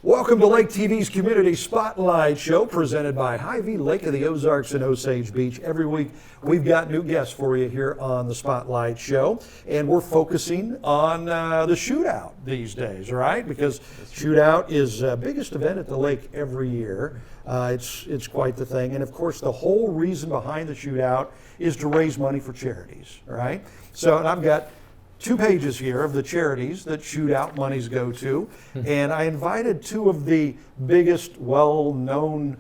Welcome to Lake TV's Community Spotlight Show, presented by Hy-Vee, Lake of the Ozarks and Osage Beach. Every week, we've got new guests for you here on the Spotlight Show, and we're focusing on the Shootout these days, right? Because Shootout is the biggest event at the lake every year. It's quite the thing, and of course, the whole reason behind the Shootout is to raise money for charities, right? So, and I've got 2 pages here of the charities that Shootout monies go to, and I invited 2 of the biggest, well-known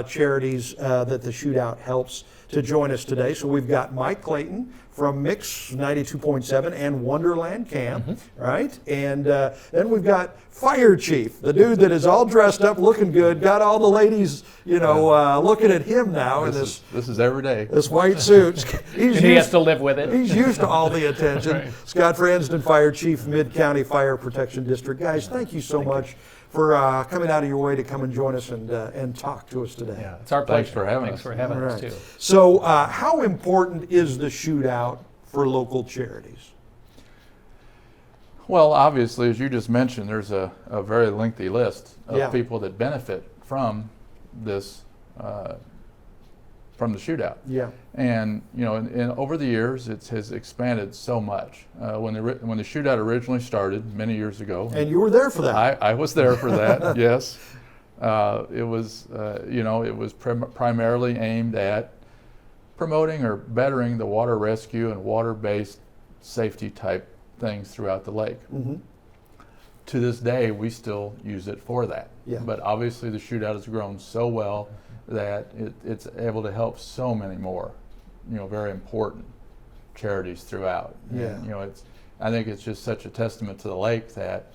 charities that the Shootout helps to join us today. So we've got Mike Clayton from Mix 92.7 and Wonderland Camp, right? And then we've got Fire Chief, the dude that is all dressed up, looking good, got all the ladies, looking at him now in this is every day. This white suit. He has to live with it. He's used to all the attention. Right. Scott Fransden, Fire Chief, Mid-County Fire Protection District. Guys, thank you so much for coming out of your way to come and join us and talk to us today. Yeah, it's our pleasure. Thanks for having us. Thanks for having us All right. too. So how important is the Shootout for local charities? Well, obviously, as you just mentioned, there's a very lengthy list of people that benefit from this, from the Shootout. Yeah. And and over the years, it has expanded so much. When the Shootout originally started many years ago, And you were there for that. I was there for that. Yes, it was primarily aimed at promoting or bettering the water rescue and water-based safety type things throughout the lake. To this day, we still use it for that. Yeah. But obviously, the Shootout has grown so well that it's able to help so many more, very important charities throughout. Yeah. And, I think it's just such a testament to the lake that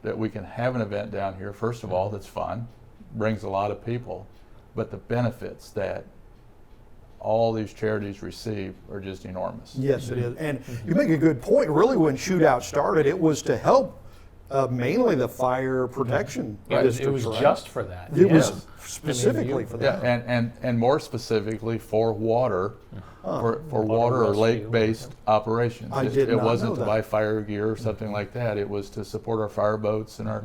we can have an event down here, first of all, that's fun, brings a lot of people, but the benefits that all these charities receive are just enormous. Yes, it is. And you make a good point. Really, when Shootout started, it was to help mainly the fire protection districts, It was right? just for that. It Yeah. was specifically for that. Yeah, and more specifically for water, for water or rescue. lake-based operations. I did It not wasn't know to that. buy fire gear or something like that. It was to support our fire boats and our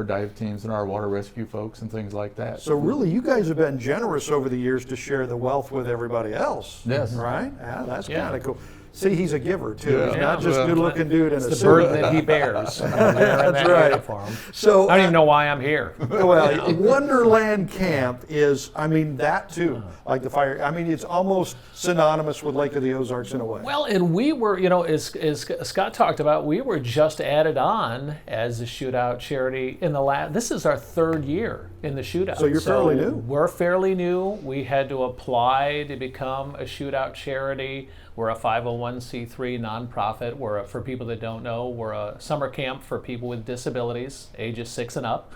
dive teams and our water rescue folks and things like that. So really, you guys have been generous over the years to share the wealth with everybody else. Yes. Right? Yeah, that's Yeah. kind of cool. See, he's a giver too. He's Yeah. not just a good-looking dude in a It's the suit. burden that he bears. That's right. Uniform. So I don't even know why I'm here. well, Wonderland Camp is, that too, like the fire. It's almost synonymous with Lake of the Ozarks in a way. Well, and we were, as Scott talked about, we were just added on as a Shootout charity in the this is our 3rd year in the Shootout. So you're fairly new. We're fairly new. We had to apply to become a Shootout charity. We're a 501c3 nonprofit. For people that don't know, we're a summer camp for people with disabilities, ages 6 and up.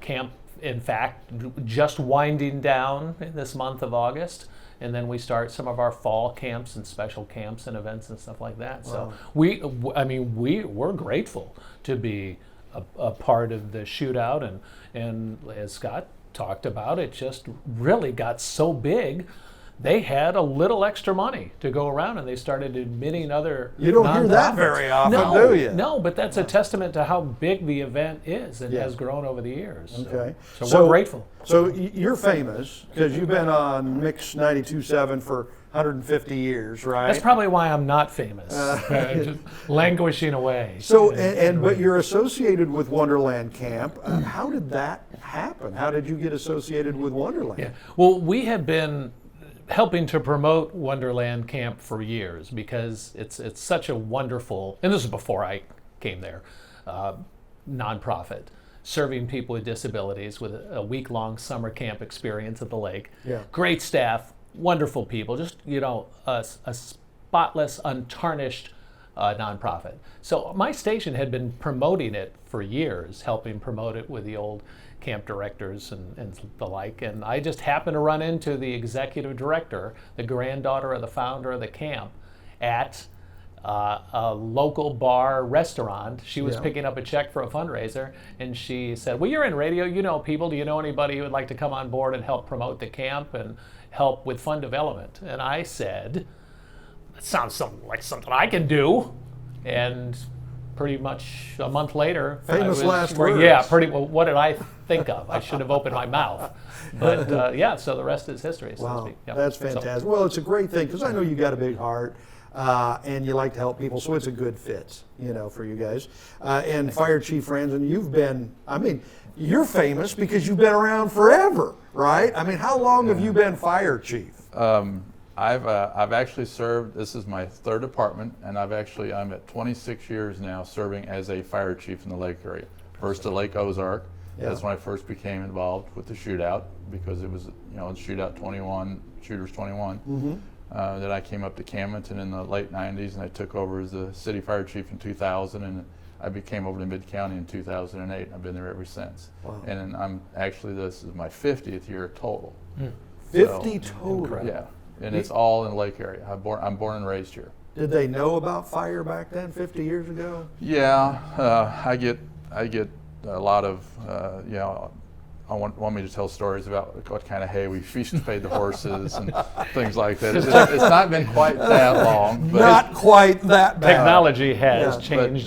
Camp, in fact, just winding down in this month of August. And then we start some of our fall camps and special camps and events and stuff like that. So we're grateful to be a part of the Shootout, and as Scott talked about, it just really got so big. They had a little extra money to go around, and they started admitting other You don't hear that nonprofits. very often, no, do you? No, but that's a testament to how big the event is and Yeah. has grown over the years. Okay. So we're grateful. So you're famous because you've been on Mix 92.7 for 150 years, right? That's probably why I'm not famous. Just languishing away. So, but you're associated with Wonderland Camp. How did that happen? How did you get associated with Wonderland? Yeah. Well, we had been helping to promote Wonderland Camp for years because it's such a wonderful, and this is before I came there, nonprofit serving people with disabilities with a week-long summer camp experience at the lake. Yeah. Great staff, wonderful people, just a spotless, untarnished nonprofit. So my station had been promoting it for years, helping promote it with the old camp directors and the like, and I just happened to run into the executive director, the granddaughter of the founder of the camp, at a local bar restaurant. She was picking up a check for a fundraiser, and she said, well, you're in radio, you know people, do you know anybody who would like to come on board and help promote the camp and help with fund development? And I said, that sounds like something I can do. And pretty much a month later. Famous last words. Yeah, pretty well. What did I think of? I should have opened my mouth. But yeah, so the rest is history, so to Wow, speak. Yep. that's So- fantastic. Well, it's a great thing because I know you got a big heart and you like to help people, so it's a good fit, for you guys. And Fire Chief Franzen, you're famous because you've been around forever, right? I mean, how long have you been Fire Chief? I've actually served. This is my third department, and I'm at 26 years now serving as a fire chief in the lake area. First at Lake Ozark. Yeah. That's when I first became involved with the shootout because it was Shootout 21, Shooters 21. Mm-hmm. Then I came up to Camdenton in the late 90s, and I took over as the city fire chief in 2000, and I became over to Mid-County in 2008, and I've been there ever since. Wow. And this is my 50th year total. 50 total. Yeah, and it's all in the lake area. I'm born and raised here. Did they know about fire back then, 50 years ago? Yeah, I get a lot of want me to tell stories about what kind of hay we used to feed the horses and things like that. It's not been quite that long. But Not quite that bad. Technology has Yeah. changed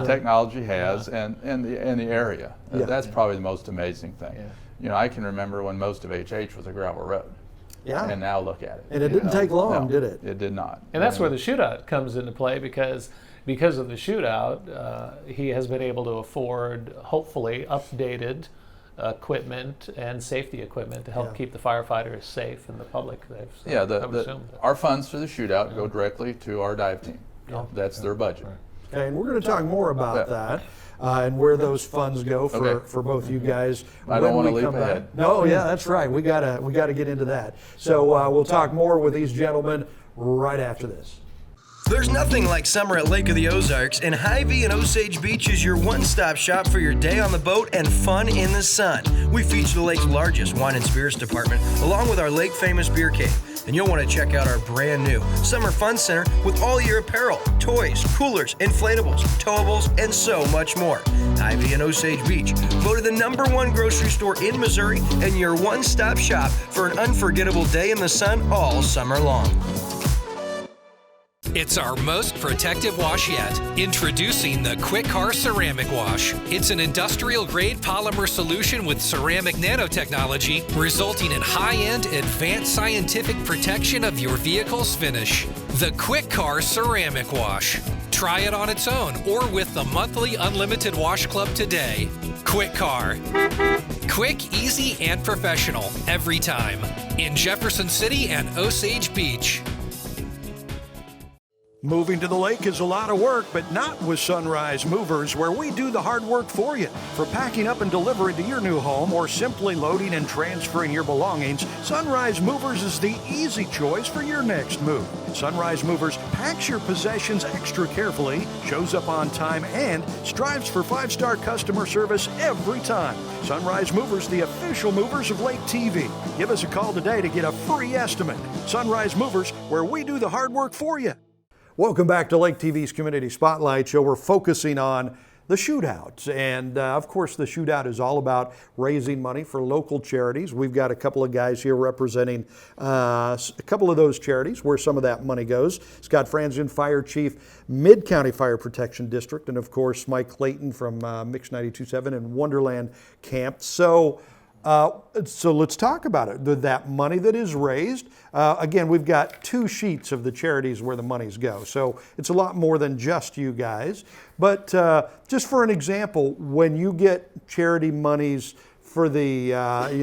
technology has, and the area. Yeah. That's probably the most amazing thing. Yeah. I can remember when most of HH was a gravel road. Yeah. And now look at it. And it didn't take long, No, did it? It did not. And that's where the shootout comes into play because of the shootout, he has been able to afford, hopefully, updated equipment and safety equipment to help Yeah. keep the firefighters safe and the public safe. So Yeah, I would assume that. our funds for the shootout go directly to our dive team. Yeah. That's their budget. Okay, and we're going to talk more about Yeah. that and where those funds go for, Okay. for both you guys. I don't when wanna we leap come back. ahead. No, yeah, that's right. We gotta get into that. So we'll talk more with these gentlemen right after this. There's nothing like summer at Lake of the Ozarks, and Hy-Vee and Osage Beach is your one-stop shop for your day on the boat and fun in the sun. We feature the lake's largest wine and spirits department, along with our lake-famous beer cave. And you'll want to check out our brand new Summer Fun Center with all your apparel, toys, coolers, inflatables, towables, and so much more. Hy-Vee and Osage Beach, voted the #1 grocery store in Missouri and your one-stop shop for an unforgettable day in the sun all summer long. It's our most protective wash yet. Introducing the Quick Car Ceramic Wash. It's an industrial-grade polymer solution with ceramic nanotechnology, resulting in high-end, advanced scientific protection of your vehicle's finish. The Quick Car Ceramic Wash. Try it on its own or with the monthly Unlimited Wash Club today. Quick Car. Quick, easy, and professional every time. In Jefferson City and Osage Beach. Moving to the lake is a lot of work, but not with Sunrise Movers, where we do the hard work for you. For packing up and delivery to your new home or simply loading and transferring your belongings, Sunrise Movers is the easy choice for your next move. Sunrise Movers packs your possessions extra carefully, shows up on time, and strives for 5-star customer service every time. Sunrise Movers, the official movers of Lake TV. Give us a call today to get a free estimate. Sunrise Movers, where we do the hard work for you. Welcome back to Lake TV's Community Spotlight Show. We're focusing on the shootout. And of course, the shootout is all about raising money for local charities. We've got a couple of guys here representing a couple of those charities where some of that money goes. Scott Franzen, Fire Chief, Mid-County Fire Protection District, and of course, Mike Clayton from Mix 92.7 and Wonderland Camp. So let's talk about it. That money that is raised, again, we've got 2 sheets of the charities where the monies go. So it's a lot more than just you guys. But just for an example, when you get charity monies for the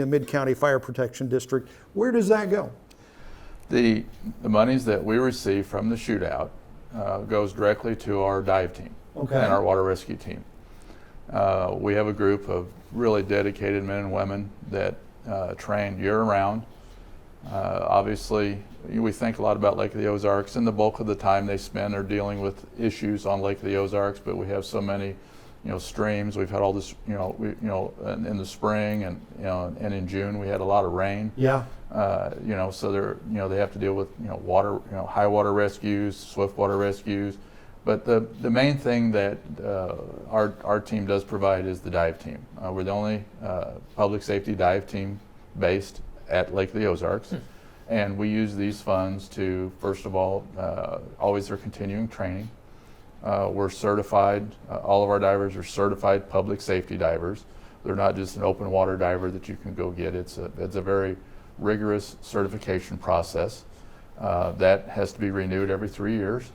Mid-County Fire Protection District, where does that go? The monies that we receive from the shootout goes directly to our dive team Okay. and our water rescue team. We have a group of really dedicated men and women that train year-round. Obviously, we think a lot about Lake of the Ozarks, and the bulk of the time they spend are dealing with issues on Lake of the Ozarks. But we have so many, streams. We've had all this, in the spring and and in June we had a lot of rain. Yeah. So they're, they have to deal with water, high water rescues, swift water rescues. But the main thing that our team does provide is the dive team. We're the only public safety dive team based at Lake of the Ozarks. And we use these funds to, first of all, always their continuing training. We're certified, all of our divers are certified public safety divers. They're not just an open water diver that you can go get. It's a very rigorous certification process that has to be renewed every 3 years.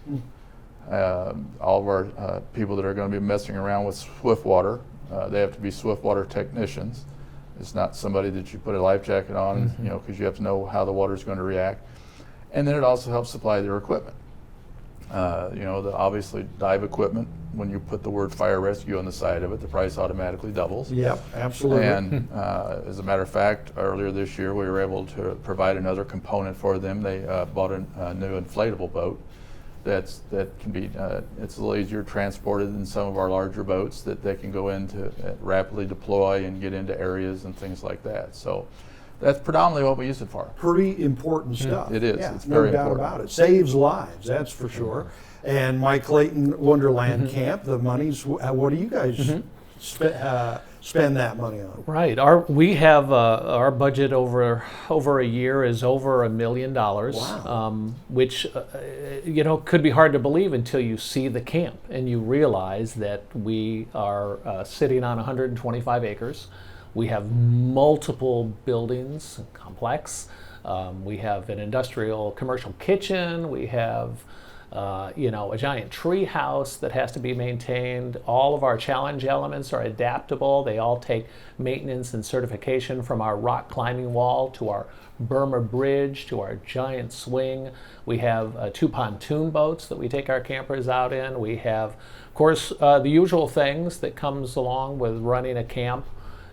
All of our people that are going to be messing around with swift water, they have to be swift water technicians. It's not somebody that you put a life jacket on, you know, because you have to know how the water is going to react. And then it also helps supply their equipment. You know, obviously dive equipment, when you put the word fire rescue on the side of it, the price automatically doubles. Yep, absolutely. And as a matter of fact, earlier this year, we were able to provide another component for them. They bought a new inflatable boat that can be, it's a little easier transported than some of our larger boats, that they can go into rapidly deploy and get into areas and things like that. So that's predominantly what we use it for. Pretty important stuff. It is. Yeah, It's very no doubt important. about it. Saves lives, that's for sure. And Mike Clayton Wonderland Camp, the money's, what do you guys spend that money on? Right. We have our budget over a year is over $1 million. Wow. Which you know, could be hard to believe until you see the camp and you realize that we are sitting on 125 acres. We have multiple buildings, complex. We have an industrial commercial kitchen. We have you know, a giant tree house that has to be maintained. All of our challenge elements are adaptable. They all take maintenance and certification, from our rock climbing wall to our Burma bridge to our giant swing. We have 2 pontoon boats that we take our campers out in. We have, of course, the usual things that comes along with running a camp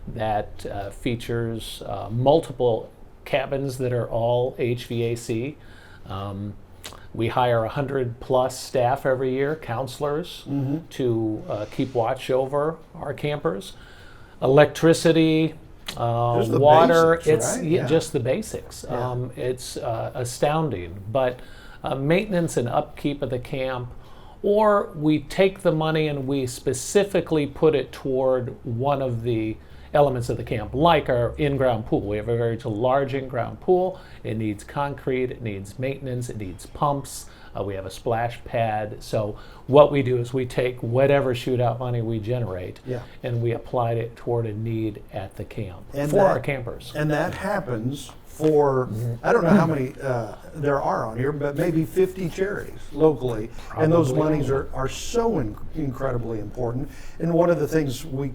that features multiple cabins that are all HVAC. We hire 100+ staff every year, counselors, to keep watch over our campers. Electricity, the water, basics, it's right? Yeah. just the basics. Yeah. It's astounding. But maintenance and upkeep of the camp, or we take the money and we specifically put it toward one of the elements of the camp, like our in-ground pool. We have a very large in-ground pool. It needs concrete, it needs maintenance, it needs pumps. We have a splash pad. So what we do is we take whatever shootout money we generate and we apply it toward a need at the camp for our campers. And that happens for, I don't know how many there are on here, but maybe 50 charities locally. And those monies are so incredibly important. And one of the things we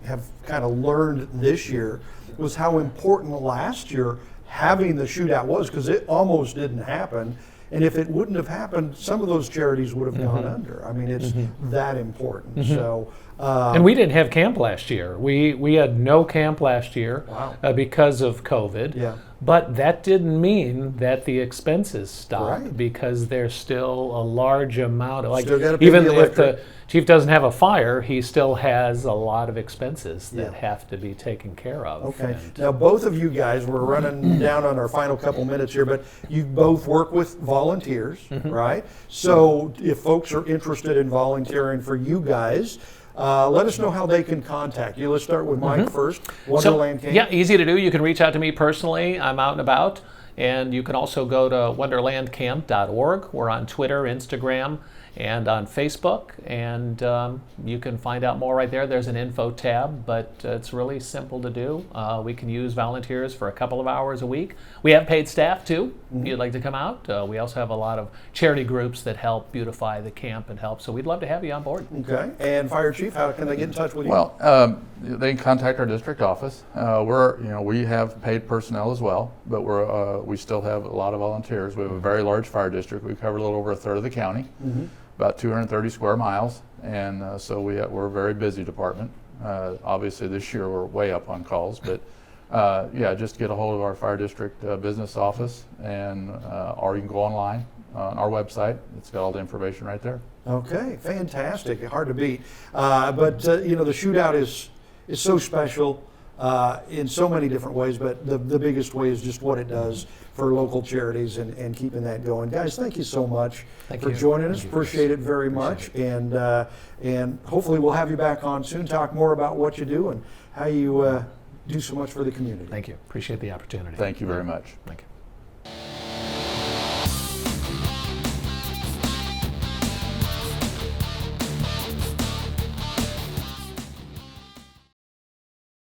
have kind of learned this year was how important last year having the shootout was, because it almost didn't happen. And if it wouldn't have happened, some of those charities would have gone under. I mean, it's that important. So, and we didn't have camp last year. We had no camp last year because of COVID. Yeah. But that didn't mean that the expenses stopped, Right. because there's still a large amount of, like, Still gotta pay even the if the electric. chief doesn't have a fire, he still has a lot of expenses that Yeah. have to be taken care of. okay. And- Now, both of you guys, we're running down on our final couple minutes here, but you both work with volunteers, right? So if folks are interested in volunteering for you guys, let us know how they can contact you. Let's start with Mike first. Wonderland Camp. Yeah, easy to do. You can reach out to me personally. I'm out and about. And you can also go to wonderlandcamp.org. We're on Twitter, Instagram, and on Facebook. And you can find out more right there. There's an info tab, but it's really simple to do. We can use volunteers for a couple of hours a week. We have paid staff too, if you'd like to come out. We also have a lot of charity groups that help beautify the camp and help. So we'd love to have you on board. Okay. And Fire Chief, how can they get in touch with you? Well, they can contact our district office. We have paid personnel as well, but we still have a lot of volunteers. We have a very large fire district. We cover a little over a third of the county, about 230 square miles, and so we're a very busy department. Obviously, this year we're way up on calls, but just get a hold of our fire district business office, and or you can go online on our website. It's got all the information right there. Okay, fantastic. Hard to beat. But the shootout is so special in so many different ways, but the biggest way is just what it does for local charities and keeping that going. Guys, thank you so much for joining us. Appreciate it very much. And hopefully we'll have you back on soon, talk more about what you do and how you do so much for the community. Thank you. Appreciate the opportunity. Thank you very much. Thank you.